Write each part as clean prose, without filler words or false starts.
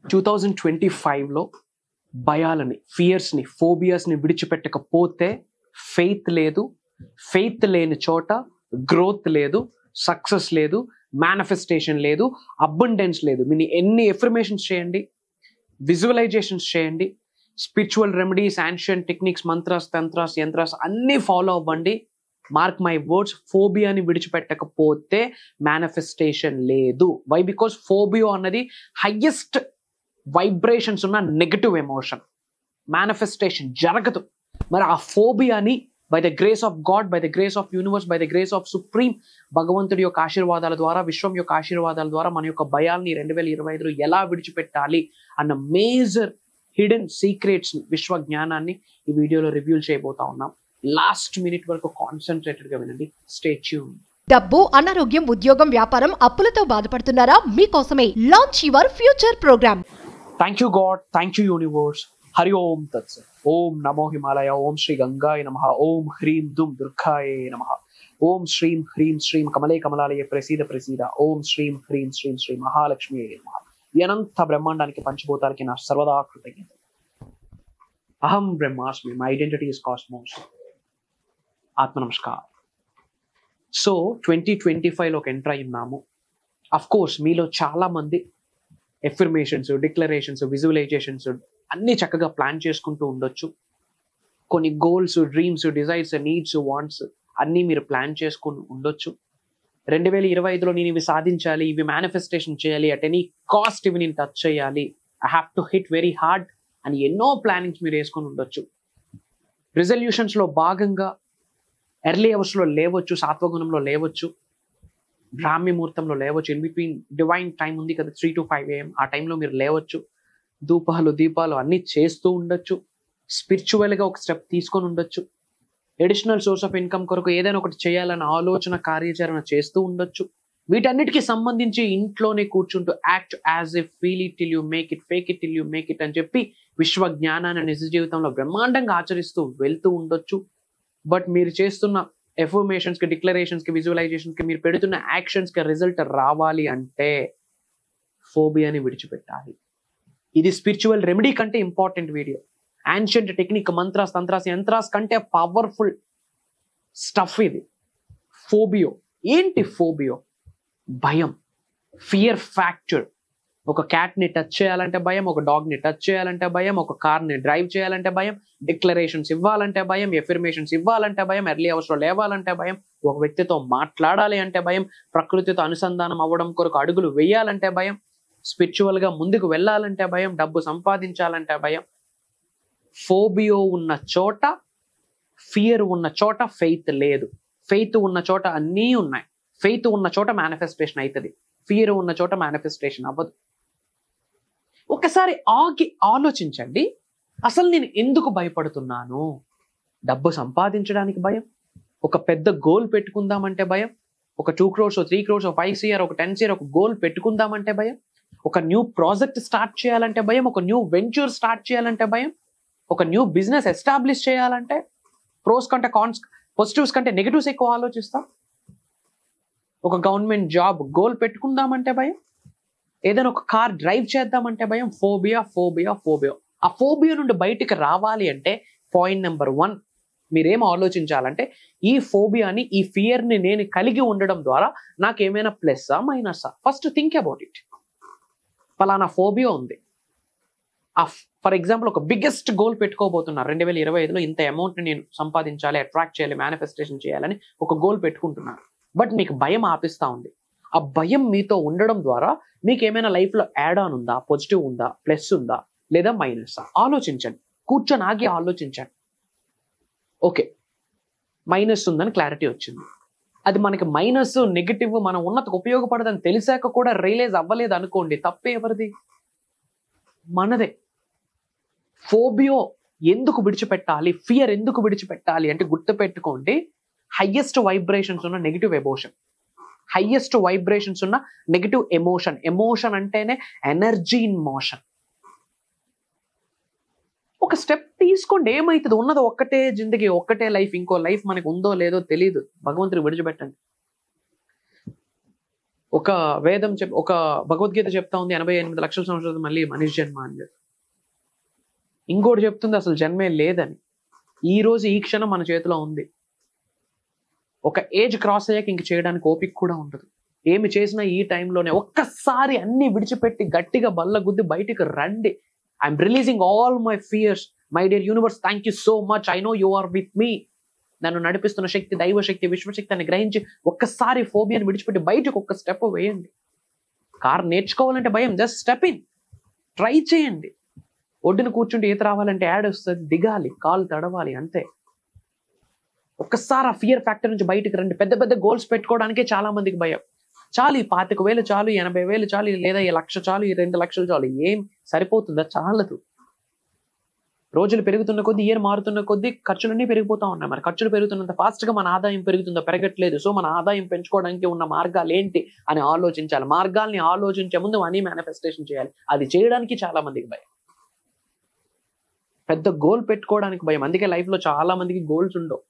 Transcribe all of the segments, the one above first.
2025లో భయాలని, ఫియర్స్ని, ఫోబియాస్ని విడిచిపెట్టకపోతే faith లేదు. Faith లేని చోట గ్రోత్ లేదు, సక్సెస్ లేదు, మేనిఫెస్టేషన్ లేదు, అబండెన్స్ లేదు. మీరు ఎన్ని ఎఫర్మేషన్స్ చేయండి, విజువలైజేషన్స్ చేయండి, spiritual remedies, ancient techniques, mantras, తంత్రాస్, yantras అన్నీ ఫాలో అవ్వండి. మార్క్ మై వర్డ్స్, ఫోబియాని విడిచిపెట్టకపోతే మేనిఫెస్టేషన్ లేదు. వై? బికాస్ ఫోబియా అన్నది హైయెస్ట్ వైబ్రేషన్స్ ఉన్న నెగటివ్ ఎమోషన్. మేనిఫెస్టేషన్ జరగదు. మరి ఆ ఫోబియాని by the grace of God, by the grace of universe, by the grace of supreme భగవంతుడి యొక్క ఆశీర్వాదాల ద్వారా, విశ్వం యొక్క ఆశీర్వాదాల ద్వారా మన యొక్క భయాల్ని 2025లో ఎలా విడిచిపెట్టాలి అన్న మేజర్ హిడెన్ సీక్రెట్స్, విశ్వ జ్ఞానాన్ని ఈ వీడియోలో రివ్యూ చేయబోతా ఉన్నాం. లాస్ట్ మినిట్ వరకు కాన్సన్ట్రేటెడ్ గా వినండి. Stay tune. డబ్బు, అనారోగ్యం, ఉద్యోగం, వ్యాపారం, అప్పులతో బాధపడుతున్నారా? మీకోసమే launch your future programme. Thank you God, thank you universe. Hari Om Tatsat. Om నమో హిమాలయ, ఓం శ్రీ గంగాయ నమః, ఓం హ్రీం దుమ్ దుర్గాయ నమః, ఓం శ్రీం హ్రీం శ్రీం కమలే కమలాలయ ప్రసీద ప్రసీద, ఓం శ్రీం హ్రీం శ్రీం శ్రీ మహాలక్ష్మి నమః. ఈ అనంత బ్రహ్మాండానికి, పంచభూతాలకి నా సర్వదా కృతజ్ఞత. అహం బ్రహ్మాస్మి, మై ఐడెంటిటీ ఇస్ కాస్మోస్. ఆత్మ నమస్కారం. సో 2025లోకి ఎంటర్ అయ్యున్నాము. అఫ్ కోర్స్ మీలో చాలా మంది ఎఫర్మేషన్స్, డిక్లరేషన్స్, విజువలైజేషన్స్ అన్నీ చక్కగా ప్లాన్ చేసుకుంటూ ఉండొచ్చు. కొన్ని goals, dreams, desires, needs, wants అన్నీ మీరు ప్లాన్ చేసుకుని ఉండొచ్చు. 2025లో నేను ఇవి సాధించాలి, ఇవి మేనిఫెస్టేషన్ చేయాలి, అట్ ఎనీ కాస్ట్ ఇవి నేను టచ్ చేయాలి, I have to hit very hard అని ఎన్నో ప్లానింగ్స్ మీరు వేసుకొని ఉండొచ్చు. రిజల్యూషన్స్లో భాగంగా ఎర్లీ అవర్స్లో లేవచ్చు, సాత్వగుణంలో లేవచ్చు, బ్రాహ్మీ ముహూర్తంలో లేవచ్చు, ఇన్ బిట్వీన్ డివైన్ టైం ఉంది కదా 3 to 5 AM, ఆ టైంలో మీరు లేవచ్చు. ధూపాలు, దీపాలు అన్నీ చేస్తూ ఉండొచ్చు. స్పిరిచువల్గా ఒక స్టెప్ తీసుకొని ఉండొచ్చు. ఎడిషనల్ సోర్స్ ఆఫ్ ఇన్కమ్ కొరకు ఏదైనా ఒకటి చేయాలన్న ఆలోచన, కార్యాచరణ చేస్తూ ఉండొచ్చు. వీటన్నిటికీ సంబంధించి ఇంట్లోనే కూర్చుంటూ act as a feel it till you make it, fake it till you make it అని చెప్పి విశ్వ జ్ఞానాన్ని నిజ జీవితంలో బ్రహ్మాండంగా ఆచరిస్తూ వెళ్తూ ఉండొచ్చు. బట్ మీరు చేస్తున్న ఎఫర్మేషన్స్కి, డిక్లరేషన్స్కి, విజువలైజేషన్స్కి, మీరు పెడుతున్న యాక్షన్స్కి రిజల్ట్ రావాలి అంటే ఫోబియాని విడిచిపెట్టాలి. ఇది స్పిరిచువల్ రెమెడీ కంటే important video. Ancient technique, mantras, తంత్రాస్, yantras కంటే పవర్ఫుల్ స్టఫ్ ఇది. ఫోబియో ఏంటి? ఫోబియో భయం, ఫియర్ ఫ్యాక్టర్. ఒక క్యాట్ని టచ్ చేయాలంటే భయం, ఒక డాగ్ని టచ్ చేయాలంటే భయం, ఒక కార్ని డ్రైవ్ చేయాలంటే భయం, డిక్లరేషన్స్ ఇవ్వాలంటే భయం, ఎఫర్మేషన్స్ ఇవ్వాలంటే భయం, ఎర్లీ అవర్స్లో లేవాలంటే భయం, ఒక వ్యక్తితో మాట్లాడాలి అంటే భయం, ప్రకృతితో అనుసంధానం అవ్వడం కొరకు అడుగులు వేయాలంటే భయం, స్పిరిచువల్గా ముందుకు వెళ్ళాలంటే భయం, డబ్బు సంపాదించాలంటే భయం. ఫోబియో ఉన్న చోట, ఫియర్ ఉన్న చోట ఫెయిత్ లేదు. ఫెయిత్ ఉన్న చోట అన్నీ ఉన్నాయి. ఫెయిత్ ఉన్న చోట మేనిఫెస్టేషన్ అవుతుంది. ఫియర్ ఉన్న చోట మేనిఫెస్టేషన్ అవ్వదు. ఒకసారి ఆగి ఆలోచించండి, అసలు నేను ఎందుకు భయపడుతున్నాను? డబ్బు సంపాదించడానికి భయం, ఒక పెద్ద గోల్ పెట్టుకుందామంటే భయం, ఒక 2 crores, 3 crores, 5 crores, ఒక 10 crores ఒక గోల్ పెట్టుకుందామంటే భయం, ఒక న్యూ ప్రాజెక్ట్ స్టార్ట్ చేయాలంటే భయం, ఒక న్యూ వెంచర్ స్టార్ట్ చేయాలంటే భయం, ఒక న్యూ బిజినెస్ ఎస్టాబ్లిష్ చేయాలంటే ప్రోస్ కంటే కాన్స్, పాజిటివ్స్ కంటే నెగిటివ్స్ ఎక్కువ ఆలోచిస్తాం. ఒక గవర్నమెంట్ జాబ్ గోల్ పెట్టుకుందామంటే భయం, ఏదైనా ఒక కార్ డ్రైవ్ చేద్దామంటే భయం. Phobia, phobia, phobia. ఆ ఫోబియా నుండి బయటికి రావాలి అంటే పాయింట్ నెంబర్ 1 మీరేం ఆలోచించాలంటే, ఈ ఫోబియాని, ఈ ఫియర్ని నేను కలిగి ఉండడం ద్వారా నాకు ఏమైనా ప్లస్సా, మైనసా? First think about it. ఫలానా ఫోబియా ఉంది, ఫర్ ఎగ్జాంపుల్ ఒక బిగ్గెస్ట్ గోల్ పెట్టుకోబోతున్నారు. 2025లో ఇంత అమౌంట్ నేను సంపాదించాలి, అట్రాక్ట్ చేయాలి, మేనిఫెస్టేషన్ చేయాలని ఒక గోల్ పెట్టుకుంటున్నారు. బట్ మీకు భయం ఆపిస్తూ ఉంది. ఆ భయం మీతో ఉండడం ద్వారా మీకు ఏమైనా లైఫ్లో యాడ్ ఆన్ ఉందా, పాజిటివ్ ఉందా, ప్లస్ ఉందా, లేదా మైనసా? ఆలోచించండి, కూర్చొని ఆగి ఆలోచించండి. ఓకే, మైనస్ ఉందని క్లారిటీ వచ్చింది. అది మనకి మైనస్, నెగిటివ్ మనం ఉన్నతకు ఉపయోగపడదని తెలిసాక కూడా రియలైజ్ అవ్వలేదు అనుకోండి, తప్పే ఎవరిది? మనదే. ఫోబియో ఎందుకు విడిచిపెట్టాలి, ఫియర్ ఎందుకు విడిచిపెట్టాలి అంటే గుర్తుపెట్టుకోండి, హైయెస్ట్ వైబ్రేషన్స్ ఉన్న నెగిటివ్ ఎమోషన్, హైయెస్ట్ వైబ్రేషన్స్ ఉన్న నెగిటివ్ ఎమోషన్. ఎమోషన్ అంటేనే ఎనర్జీ ఇన్ మోషన్. ఒక స్టెప్ తీసుకోండి, ఏమవుతుంది? ఉన్నది ఒక్కటే జిందగీ, ఒక్కటే లైఫ్. ఇంకో లైఫ్ మనకు ఉందో లేదో తెలియదు. భగవంతుడు విడిచిపెట్టండి. ఒక వేదం ఒక భగవద్గీత చెప్తా ఉంది 88 లక్షల సంవత్సరాలు మళ్ళీ మనిషి జన్మ అని చెప్పి. ఇంకోటి చెప్తుంది అసలు జన్మే లేదని. ఈ రోజు ఈ క్షణం మన చేతిలో ఉంది. ఒక ఏజ్ క్రాస్ అయ్యాక ఇంక చేయడానికి ఓపిక కూడా ఉండదు. ఏమి చేసినా ఈ టైంలోనే ఒక్కసారి అన్ని విడిచిపెట్టి గట్టిగా బల్ల గుద్ది బయటికి రండి. I'm releasing all my fears. My dear universe, thank you so much. I know you are with me. నన్ను నడిపిస్తున్న శక్తి, దైవశక్తి, విశ్వశక్తి అని గ్రహించి ఒక్కసారి ఫోబియాని విడిచిపెట్టి బయటకు ఒక్క స్టెప్ వేయండి. కార్ నేర్చుకోవాలంటే భయం, జస్ట్ స్టెప్ ఇన్, ట్రై చేయండి. ఒడ్డున కూర్చుంటే ఈత రావాలంటే యాడ్ వస్తుంది, దిగాలి, కాలు తడవాలి, అంతే. ఒక్కసారి ఆ ఫియర్ ఫ్యాక్టర్ నుంచి బయటకు రండి. పెద్ద పెద్ద గోల్స్ పెట్టుకోవడానికే చాలా మందికి భయం. చాలు, 25,000 చాలు, 80,000 చాలు, లేదా 1,00,000 చాలు, 2 లక్షలు చాలు. ఏం సరిపోతుందా? చాలదు. రోజులు పెరుగుతున్న కొద్దీ, ఇయర్ మారుతున్న కొద్దీ ఖర్చులన్నీ పెరిగిపోతా ఉన్నాయి. మరి ఖర్చులు పెరుగుతున్నంత ఫాస్ట్ గా మన ఆదాయం పెరుగుతుందో? పెరగట్లేదు. సో మన ఆదాయం పెంచుకోవడానికి ఉన్న మార్గాలు ఏంటి అని ఆలోచించాలి. మార్గాల్ని ఆలోచించే ముందు మనీ మేనిఫెస్టేషన్ చేయాలి. అది చేయడానికి చాలా మందికి భయం. పెద్ద గోల్ పెట్టుకోవడానికి భయం. అందుకే లైఫ్ లో చాలా మందికి గోల్స్ ఉండవు.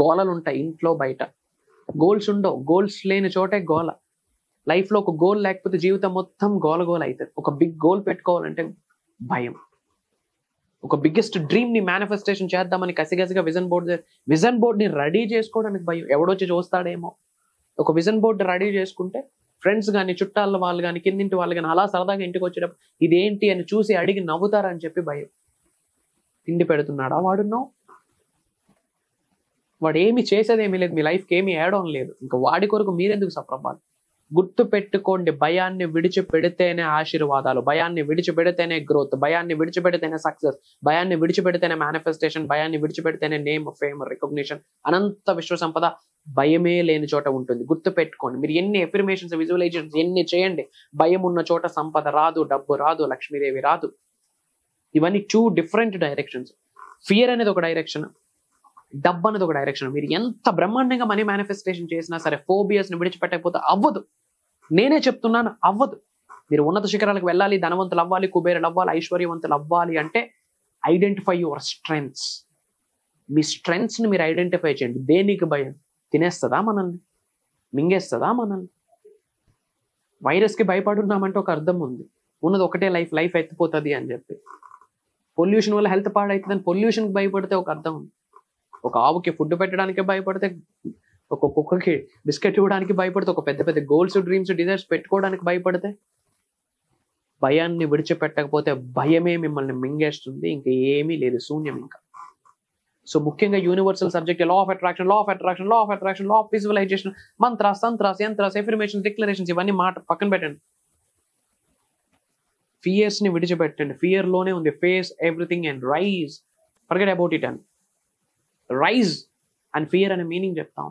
గోలలు ఉంటాయి ఇంట్లో బయట. గోల్స్ ఉండవు. గోల్స్ లేని చోటే గోల. లైఫ్ లో ఒక గోల్ లేకపోతే జీవితం మొత్తం గోల అవుతుంది. ఒక బిగ్ గోల్ పెట్టుకోవాలంటే భయం. ఒక బిగ్గెస్ట్ డ్రీమ్ ని మేనిఫెస్టేషన్ చేద్దామని కసిగసిగా విజన్ బోర్డ్ ని రెడీ చేసుకోవడానికి భయం. ఎవడొచ్చి చూస్తాడేమో. ఒక విజన్ బోర్డ్ రెడీ చేసుకుంటే ఫ్రెండ్స్ కానీ, చుట్టాల వాళ్ళు కానీ, కిందింటి వాళ్ళు కానీ అలా సరదాగా ఇంటికి వచ్చేటప్పుడు ఇదేంటి అని చూసి అడిగి నవ్వుతారని చెప్పి భయం. తిండి పెడుతున్నాడా వాడున్నావు? వాడు ఏమి చేసేదేమీ లేదు. మీ లైఫ్కి ఏమి ఏడడం లేదు. ఇంకా వాడి కొరకు మీరెందుకు సఫర్ అవ్వాలి? గుర్తు పెట్టుకోండి, భయాన్ని విడిచిపెడితేనే ఆశీర్వాదాలు, భయాన్ని విడిచిపెడితేనే గ్రోత్, భయాన్ని విడిచిపెడితేనే సక్సెస్, భయాన్ని విడిచిపెడితేనే మేనిఫెస్టేషన్, భయాన్ని విడిచిపెడితేనే నేమ్, ఫేమ్, రికగ్నిషన్, అనంత విశ్వ సంపద భయమే లేని చోట ఉంటుంది. గుర్తు పెట్టుకోండి. మీరు ఎన్ని ఎఫర్మేషన్స్, విజువలైజేషన్స్ ఎన్ని చేయండి, భయం ఉన్న చోట సంపద రాదు, డబ్బు రాదు, లక్ష్మీదేవి రాదు. ఇవన్నీ 2 డిఫరెంట్ డైరెక్షన్స్. ఫియర్ అనేది ఒక డైరెక్షన్, డబ్బు అనేది ఒక డైరెక్షన్. మీరు ఎంత బ్రహ్మాండంగా మనీ మేనిఫెస్టేషన్ చేసినా సరే ఫోబియాస్ ని విడిచిపెట్టకపోతే అవ్వదు. నేనే చెప్తున్నాను, అవ్వదు. మీరు ఉన్నత శిఖరాలకు వెళ్ళాలి, ధనవంతులు అవ్వాలి, కుబేరులు అవ్వాలి, ఐశ్వర్యవంతులు అవ్వాలి అంటే identify your strengths. Me strengths ని మీరు ఐడెంటిఫై చేయండి. దేనికి భయం? తినేస్తుందా మనల్ని? మింగేస్తుందా మనల్ని? వైరస్కి భయపడున్నామంటే ఒక అర్థం ఉంది. ఉన్నది ఒకటే లైఫ్ ఎత్తిపోతుంది అని చెప్పి. పొల్యూషన్ వల్ల హెల్త్ పాడవుతుందని పొల్యూషన్కి భయపడితే ఒక అర్థం ఉంది. ఒక ఆవుకి ఫుడ్ పెట్టడానికి భయపడితే, ఒక కుక్కకి బిస్కెట్ ఇవ్వడానికి భయపడితే, ఒక పెద్ద పెద్ద గోల్స్, డ్రీమ్స్, డిజైర్స్ పెట్టుకోవడానికి భయపడితే, భయాన్ని విడిచిపెట్టకపోతే భయమే మిమ్మల్ని మింగేస్తుంది. ఇంకా ఏమీ లేదు, శూన్యం ఇంకా. సో ముఖ్యంగా universal subject law of attraction, law of visualisation, mantras, తంత్రాస్, yantras, affirmations, declarations ఇవన్నీ మాట పక్కన పెట్టండి. ఫియర్స్ ని విడిచిపెట్టండి. ఫియర్ లోనే ఉంది face everything and rise. Forget about it and rise and fear అనే మీనింగ్ చెప్తాం.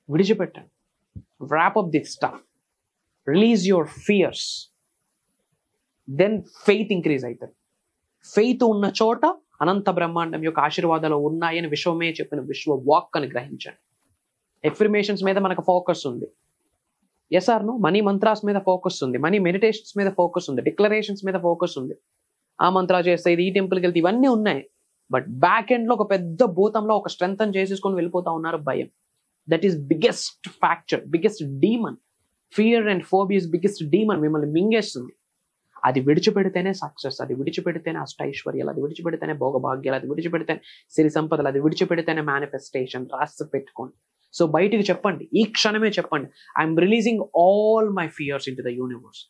విడిచిపెట్టండి. wrap up this stuff, release your fears, then faith increase అవుతుంది. ఫెయిత్ ఉన్న చోట అనంత బ్రహ్మాండం యొక్క ఆశీర్వాదాలు ఉన్నాయని విశ్వమే చెప్పిన విశ్వ వాక్ అని గ్రహించండి. ఎఫర్మేషన్స్ మీద మనకు ఫోకస్ ఉంది. Yes or no? Money mantras మీద ఫోకస్ ఉంది, మనీ మెడిటేషన్స్ మీద ఫోకస్ ఉంది, డిక్లరేషన్స్ మీద ఫోకస్ ఉంది. ఆ మంత్రా చేస్తే ఇది, ఈ టెంపుల్కి వెళ్తే ఇవన్నీ ఉన్నాయి. బట్ బ్యాక్ ఎండ్ లో ఒక పెద్ద భూతంలో ఒక స్ట్రెంత్ అని చేసేసుకొని వెళ్ళిపోతా ఉన్నారు భయం. That is biggest factor, biggest demon. Fear and phobias biggest demon. మిమ్మల్ని మింగేస్తుంది. అది విడిచిపెడితేనే సక్సెస్, అది విడిచిపెడితేనే అష్టైశ్వర్యాలు, అది విడిచిపెడితేనే భోగభాగ్యాలు, అది విడిచిపెడితేనే సిరి సంపదలు, అది విడిచిపెడితేనే మేనిఫెస్టేషన్. రాసి పెట్టుకోండి. సో బయటికి చెప్పండి, ఈ క్షణమే చెప్పండి, I'm releasing all my fears into the universe.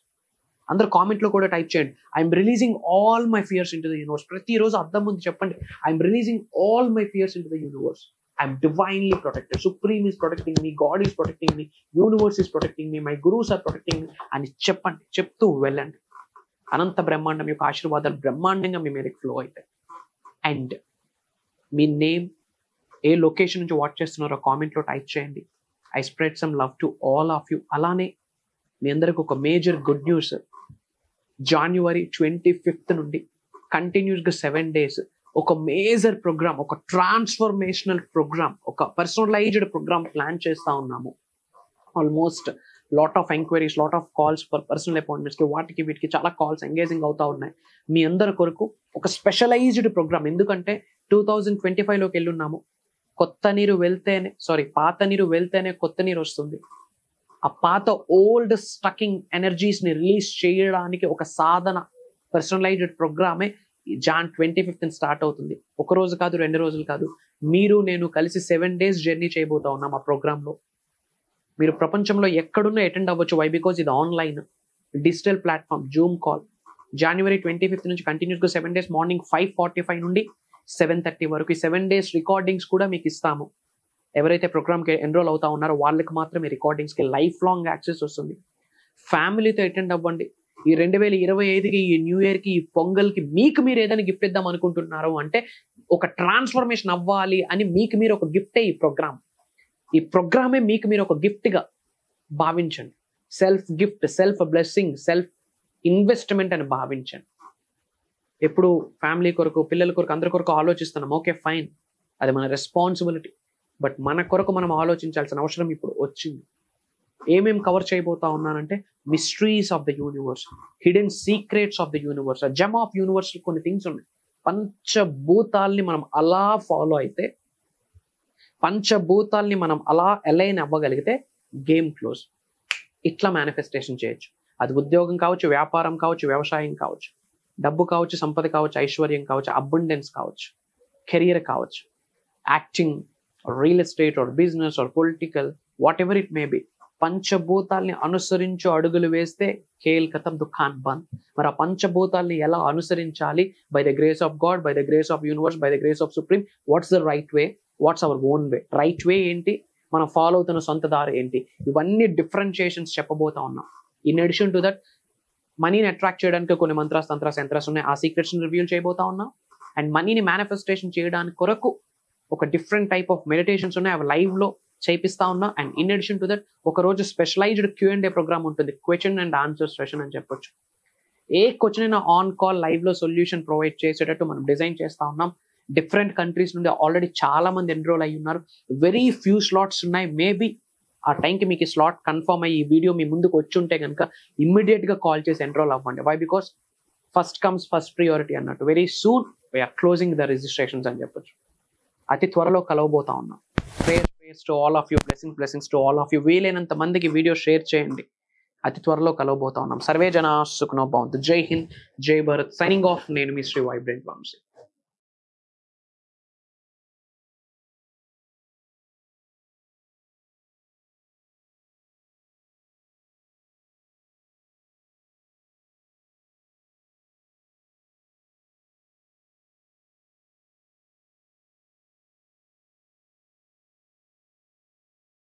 అందరు కామెంట్ లో కూడా టైప్ చేయండి, I'm releasing all my fears into the universe. ప్రతిరోజు అర్థం ముందు చెప్పండి, I'm releasing all my fears into the universe. I'm divinely protected. Supreme is protecting me, God is protecting me, universe is protecting me, my gurus are protecting me అని చెప్పండి. చెప్తూ వెళ్ళండి. అనంత బ్రహ్మాండం యొక్క ఆశీర్వాదాలు బ్రహ్మాండంగా మీ మీదకి ఫ్లో అవుతాయి. And me name, A location నుంచి వాచ్ చేస్తున్నారో కామెంట్లో టైప్ చేయండి. I spread some love to all of you. అలానే మీ అందరికి ఒక major good news. January 25th నుండి కంటిన్యూస్గా 7 days ఒక మేజర్ ప్రోగ్రామ్, ఒక ట్రాన్స్ఫర్మేషనల్ ప్రోగ్రామ్, ఒక పర్సనలైజ్డ్ ప్రోగ్రామ్ ప్లాన్ చేస్తా ఉన్నాము. Almost lot of enquiries, lot of calls for personal అపాయింట్మెంట్స్కి, వాటికి వీటికి చాలా కాల్స్ ఎంగేజింగ్ అవుతా ఉన్నాయి. మీ అందరి కొరకు ఒక స్పెషలైజ్డ్ ప్రోగ్రామ్. ఎందుకంటే 2025లోకి వెళ్ళున్నాము. పాత నీరు వెళ్తేనే కొత్త నీరు వస్తుంది. ఆ పాత ఓల్డ్ స్టకింగ్ ఎనర్జీస్ని రిలీజ్ చేయడానికి ఒక సాధన పర్సనలైజ్డ్ ప్రోగ్రామే జాన్ 25th స్టార్ట్ అవుతుంది. ఒక రోజు కాదు, 2 రోజులు కాదు, మీరు నేను కలిసి 7 days జర్నీ చేయబోతా ఉన్నాం ఆ ప్రోగ్రాంలో. మీరు ప్రపంచంలో ఎక్కడున్నా అటెండ్ అవ్వచ్చు. వై? బికాజ్ ఇది online digital platform, Zoom call. January 25th నుంచి కంటిన్యూస్గా 7 days మార్నింగ్ 5:45 నుండి 7:30 వరకు ఈ 7 days రికార్డింగ్స్ కూడా మీకు ఇస్తాము. ఎవరైతే ప్రోగ్రామ్కి ఎన్రోల్ అవుతా ఉన్నారో వాళ్ళకి మాత్రమే రికార్డింగ్స్కి లైఫ్ లాంగ్ యాక్సెస్ వస్తుంది. ఫ్యామిలీతో అటెండ్ అవ్వండి. ఈ 2025కి, ఈ న్యూ ఇయర్కి, ఈ పొంగల్కి మీకు మీరు ఏదైనా గిఫ్ట్ ఇద్దాం అనుకుంటున్నారు అంటే ఒక ట్రాన్స్ఫర్మేషన్ అవ్వాలి అని మీకు మీరు ఒక గిఫ్టే ఈ ప్రోగ్రామ్. ఈ ప్రోగ్రామే మీకు మీరు ఒక గిఫ్ట్గా భావించండి. Self gift, self blessing, self investment అని భావించండి. ఎప్పుడు ఫ్యామిలీ కొరకు, పిల్లల కొరకు, అందరి కొరకు ఆలోచిస్తున్నాం. ఓకే ఫైన్, అది మన రెస్పాన్సిబిలిటీ. బట్ మన కొరకు మనం ఆలోచించాల్సిన అవసరం ఇప్పుడు వచ్చింది. ఏమేం కవర్ చేయబోతా ఉన్నానంటే mysteries of the universe, hidden secrets of the universe, gem of universe. కొన్ని థింగ్స్ ఉన్నాయి. పంచభూతాల్ని మనం అలా ఫాలో అయితే, పంచభూతాల్ని మనం అలా అలైన్ అవ్వగలిగితే గేమ్ క్లోజ్. ఇట్లా మేనిఫెస్టేషన్ చేయొచ్చు. అది ఉద్యోగం కావచ్చు, వ్యాపారం కావచ్చు, వ్యవసాయం కావచ్చు, డబ్బు కావచ్చు, సంపద కావచ్చు, ఐశ్వర్యం కావచ్చు, అబండెన్స్ కావచ్చు, కెరియర్ కావచ్చు, acting, real estate or business or political, whatever it may be. పంచభూతాల్ని అనుసరించు అడుగులు వేస్తే ఖేల్ ఖతం, దుఃఖాన్ బంద్. మరి ఆ పంచభూతాల్ని ఎలా అనుసరించాలి? By the grace of God, by the grace of universe, by the grace of supreme. What's the right way? What's our own way? Right way ఏంటి? మనం ఫాలో అవుతున్న సొంత దారి ఏంటి? ఇవన్నీ డిఫరెన్షియేషన్స్ చెప్పబోతా ఉన్నాం. ఇన్ అడిషన్ టు దట్, మనీని attract చేయడానికి కొన్ని మంత్రాస్, తంత్రాస్, యంత్రాస్ ఉన్నాయి. ఆ సీక్రెట్స్ని రివీల్ చేయబోతా ఉన్నాం. అండ్ మనీని మేనిఫెస్టేషన్ చేయడానికి కొరకు ఒక డిఫరెంట్ టైప్ ఆఫ్ మెడిటేషన్స్ ఉన్నాయి. అవి లైవ్లో చేపిస్తా ఉన్నా. And in addition to that, ఒకరోజు స్పెషలైజ్డ్ Q&A ప్రోగ్రామ్ ఉంటుంది, క్వశ్చన్ అండ్ ఆన్సర్ సెషన్ అని చెప్పొచ్చు. ఏ క్వశ్చన్ అయినా ఆన్ కాల్ లైవ్లో సొల్యూషన్ ప్రొవైడ్ చేసేటట్టు మనం డిజైన్ చేస్తా ఉన్నాం. డిఫరెంట్ కంట్రీస్ నుండి ఆల్రెడీ చాలా మంది ఎన్రోల్ అయ్యి ఉన్నారు. వెరీ ఫ్యూ స్లాట్స్ ఉన్నాయి. మేబీ ఆ టైంకి మీకు ఈ స్లాట్ కన్ఫర్మ్ అయ్యి ఈ వీడియో మీ ముందుకు వచ్చి ఉంటే కనుక ఇమ్మీడియట్గా కాల్ చేసి ఎన్రోల్ అవ్వండి. Why? Because first comes first priority అన్నట్టు. Very soon we're closing the registrations అని చెప్పొచ్చు. అతి త్వరలో కలవబోతా ఉన్నాం. Prayers to all of you, blessings to all of you. వీలైనంత మందికి వీడియో షేర్ చేయండి. అతి త్వరలో కలవబోతా ఉన్నాం. సర్వే జనా సుఖనో భవంతు. జై హింద్, జై భారత్. Signing off. నేను మీ శ్రీ వైబ్రెంట్ వంశీ.